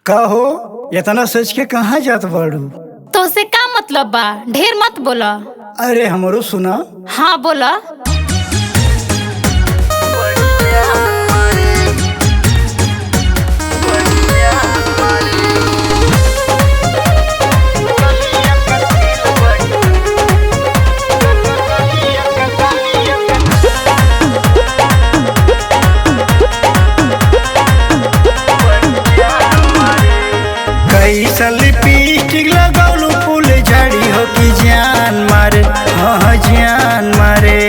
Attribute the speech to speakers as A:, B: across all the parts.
A: का हो इतना सोच के कहाँ जात बाड़ू?
B: तो से का मतलब बा? ढेर मत बोला।
A: अरे हमरो सुना।
B: हाँ बोला।
A: कैसा लिपस्टिक लगौलू फूल झड़ी हो कि जान मारे, हाँ जान मारे।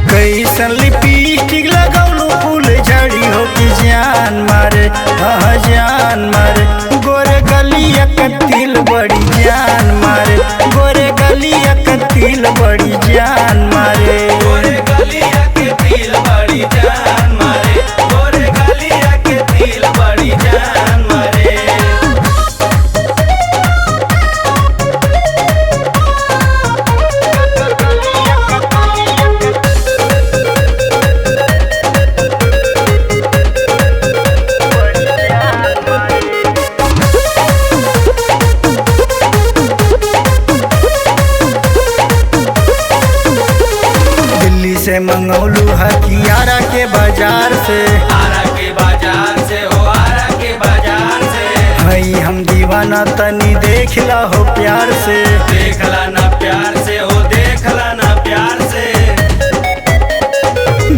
A: कैसा लिपस्टिक लगौलू फूल झड़ी हो कि जान मारे, हाँ जान मारे। गोरे गलिया का तिल बड़ी जान मारे, गोरे गलिया का तिल बड़ी जान मारे।
C: गोरे गलिया के तिल बड़ी जान मारे, गोरे गलिया के तिल बड़ी जान मारे।
A: दिल्ली से मंगौलू हथियारा के बाजार से,
C: आरा के बाजार से हो, आरा के बाजार से।
A: हई हम दीवाना तनी देखला हो प्यार से।
C: देखला ना प्यार से हो, देखला ना प्यार से।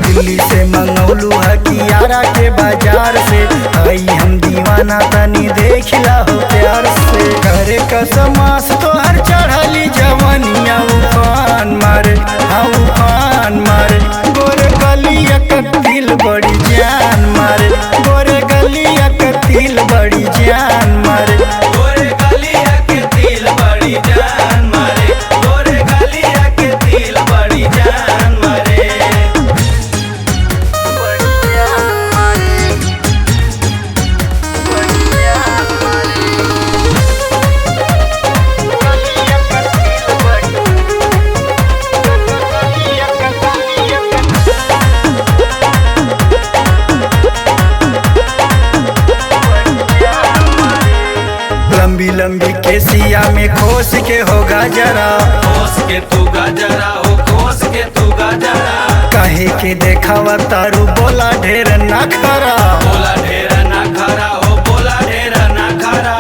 A: दिल्ली से मंगौलू हथियारा के बाजार से, हई हम दीवाना तनी देखला हो प्यार से। करे कसमास तो हर चढ़ली जवनिया उफान मारे, हाँ उफान मारे। गोरे गलिया का तिल बड़ी जान मारे, गोरे गलिया का तिल बड़ी जान मारे।
C: गोरे गलिया के तिल बड़ी जान मारे, गोरे गलिया के तिल बड़ी जान मारे।
A: लंबी लंबी केसिया में खोस के होगा जरा,
C: खोस के तू गजरा हो, खोस के तू गजरा।
A: काहे के देखावा तारू बोला ढेर ना खरा।
C: बोला ढेर ना खरा हो, बोला ढेर ना खरा।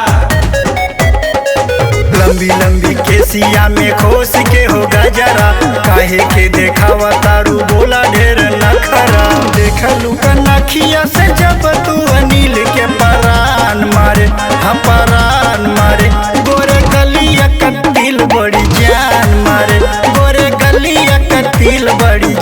A: लंबी लंबी केसिया में खोस के होगा जरा, काहे के देखावा तारू बोला ढेर ना खरा। देखलू कनखिया से जब तू अनिल के परान मारे, हाँ परान मारे। गोरे गलिया का तिल बड़ी जान मारे, गोरे गलिया का तिल बड़ी